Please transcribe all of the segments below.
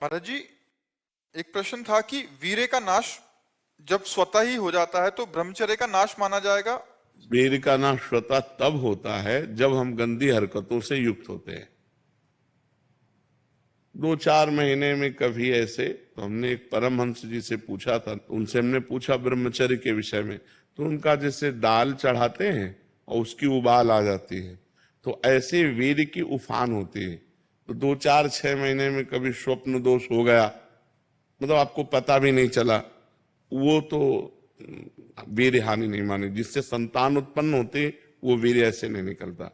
महाराज जी, एक प्रश्न था कि वीर्य का नाश जब स्वतः ही हो जाता है तो ब्रह्मचर्य का नाश माना जाएगा। वीर्य का नाश स्वतः तब होता है जब हम गंदी हरकतों से युक्त होते हैं। 2-4 महीने में कभी ऐसे, तो हमने एक परमहंस जी से पूछा था, उनसे हमने पूछा ब्रह्मचर्य के विषय में, तो उनका जैसे दाल चढ़ाते हैं और उसकी उबाल आ जाती है, तो ऐसे वीर्य की उफान होती है। तो 2-4-6 महीने में कभी स्वप्न दोष हो गया, मतलब आपको पता भी नहीं चला, वो तो वीर्य हानि नहीं मानी। जिससे संतान उत्पन्न होते वो वीर्य ऐसे नहीं निकलता।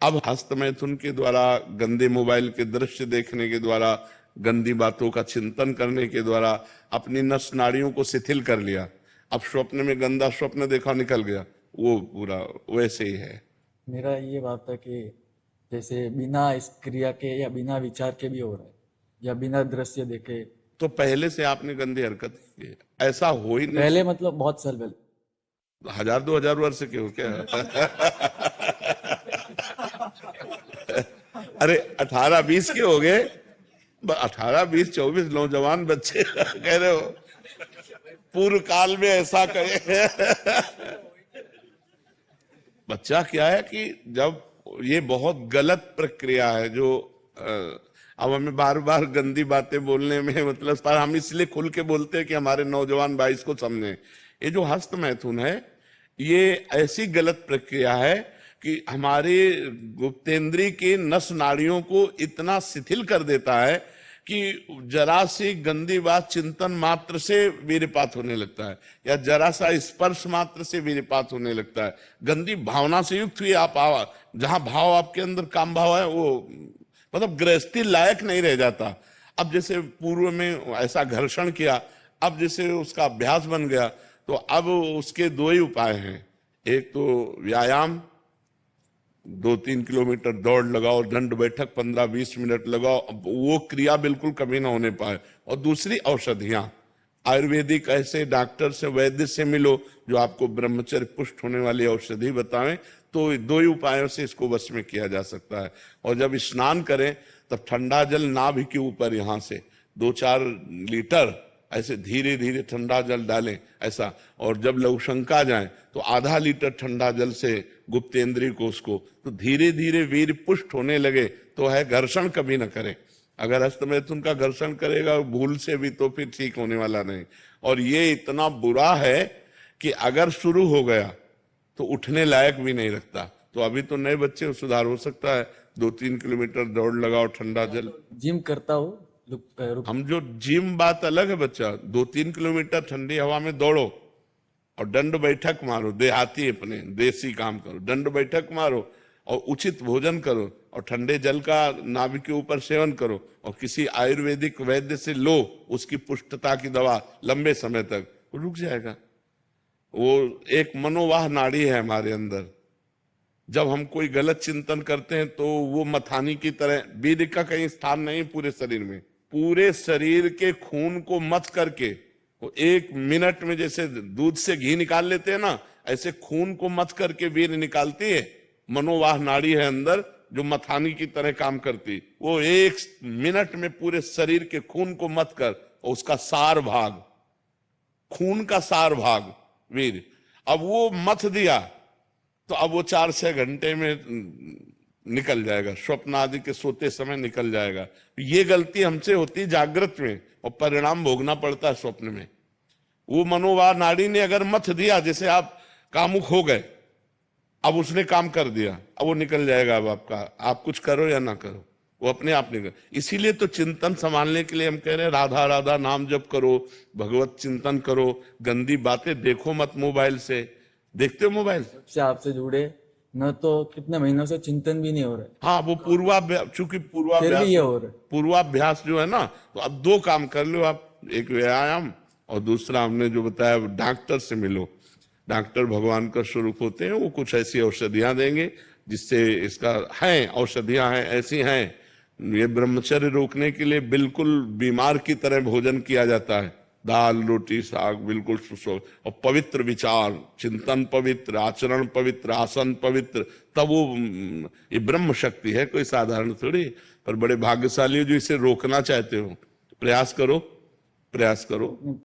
अब हस्त मैथुन के द्वारा, गंदे मोबाइल के दृश्य देखने के द्वारा, गंदी बातों का चिंतन करने के द्वारा अपनी नस नाड़ियों को शिथिल कर लिया। अब स्वप्न में गंदा स्वप्न देखा, निकल गया, वो पूरा वैसे ही है। मेरा ये बात था कि जैसे बिना इस क्रिया के या बिना विचार के भी हो रहा है या बिना दृश्य देखे। तो पहले से आपने गंदी हरकत की है, ऐसा हो ही नहीं। पहले मतलब बहुत साल पहले। 1000-2000 वर्ष के हो क्या? अरे 18-20 के हो गए, 18-20-24 नौजवान बच्चे कह रहे हो पूर्व काल में ऐसा कहे। बच्चा क्या है कि जब ये बहुत गलत प्रक्रिया है जो अब हमें बार बार गंदी बातें बोलने में मतलब, पर हम इसलिए खुल के बोलते हैं कि हमारे नौजवान भाई इसको समझें। ये जो हस्त मैथुन है, ये ऐसी गलत प्रक्रिया है कि हमारे गुप्तेंद्री के नस नाड़ियों को इतना शिथिल कर देता है कि जरा सी गंदी बात चिंतन मात्र से वीर्यपात होने लगता है, या जरा सा स्पर्श मात्र से वीर्यपात होने लगता है। गंदी भावना से युक्त हुई आप जहां भाव आपके अंदर काम भाव है, वो मतलब गृहस्थी लायक नहीं रह जाता। अब जैसे पूर्व में ऐसा घर्षण किया, अब जैसे उसका अभ्यास बन गया, तो अब उसके 2 ही उपाय हैं। एक तो व्यायाम, 2-3 किलोमीटर दौड़ लगाओ, दंड बैठक 15-20 मिनट लगाओ, अब वो क्रिया बिल्कुल कभी ना होने पाए। और दूसरी औषधियां, आयुर्वेदिक ऐसे डॉक्टर से, वैद्य से मिलो जो आपको ब्रह्मचर्य पुष्ट होने वाली औषधि बताएं, तो 2 ही उपायों से इसको वश में किया जा सकता है। और जब स्नान करें तब ठंडा जल नाभि के ऊपर यहां से 2-4 लीटर ऐसे धीरे धीरे ठंडा जल डालें ऐसा, और जब लघुशंका जाए तो आधा लीटर ठंडा जल से गुप्तेंद्री को उसको, तो धीरे धीरे वीर्य पुष्ट होने लगे तो है। घर्षण कभी ना करें, अगर हस्तमैथुन का घर्षण करेगा भूल से भी तो फिर ठीक होने वाला नहीं। और ये इतना बुरा है कि अगर शुरू हो गया तो उठने लायक भी नहीं रखता। तो अभी तो नए बच्चे सुधार हो सकता है, 2-3 किलोमीटर दौड़ लगाओ, ठंडा जल। जिम करता हूँ। हम जो जिम बात अलग है बच्चा, 2-3 किलोमीटर ठंडी हवा में दौड़ो और दंड बैठक मारो, देहाती अपने देसी काम करो, दंड बैठक मारो और उचित भोजन करो और ठंडे जल का नाभि के ऊपर सेवन करो और किसी आयुर्वेदिक वैद्य से लो उसकी पुष्टता की दवा लंबे समय तक, वो रुक जाएगा। वो एक मनोवाह नाड़ी है हमारे अंदर। जब हम कोई गलत चिंतन करते हैं तो वो मथानी की तरह, वीर्य का कहीं स्थान नहीं पूरे शरीर में, पूरे शरीर के खून को मथ करके वो 1 मिनट में जैसे दूध से घी निकाल लेते हैं ना, ऐसे खून को मथ करके वीर्य निकालती है। मनोवाह नाड़ी है अंदर जो मथानी की तरह काम करती, वो 1 मिनट में पूरे शरीर के खून को मथ कर, और उसका सार भाग, खून का सार भाग वीर्य, अब वो मथ दिया तो अब वो 4-6 घंटे में निकल जाएगा, स्वप्न आदि के सोते समय निकल जाएगा। ये गलती हमसे होती है जागृत में और परिणाम भोगना पड़ता है स्वप्न में। वो मनोवाह नाड़ी ने अगर मथ दिया, जैसे आप कामुक हो गए, अब उसने काम कर दिया, अब वो निकल जाएगा। अब आपका, आप कुछ करो या ना करो, वो अपने आप निकल। इसीलिए तो चिंतन संभालने के लिए हम कह रहे हैं राधा राधा नाम जप करो, भगवत चिंतन करो, गंदी बातें देखो मत मोबाइल से। देखते हो मोबाइल से आपसे जुड़े न तो कितने महीनों से चिंतन भी नहीं हो रहा है। हाँ, वो पूर्वाभ्यास, चूंकि फिर भी ये हो रहा है। पूर्वाभ्यास जो है ना, तो अब 2 काम कर लो आप, एक व्यायाम और दूसरा हमने जो बताया डॉक्टर से मिलो। डॉक्टर भगवान का स्वरूप होते हैं, वो कुछ ऐसी औषधियां देंगे जिससे इसका है, औषधियां हैं ऐसी हैं। ये ब्रह्मचर्य रोकने के लिए बिल्कुल बीमार की तरह भोजन किया जाता है, दाल रोटी साग बिल्कुल और पवित्र विचार, चिंतन पवित्र, आचरण पवित्र, आसन पवित्र, तब वो ये ब्रह्म शक्ति है, कोई साधारण थोड़ी। पर बड़े भाग्यशाली जो इसे रोकना चाहते हो, प्रयास करो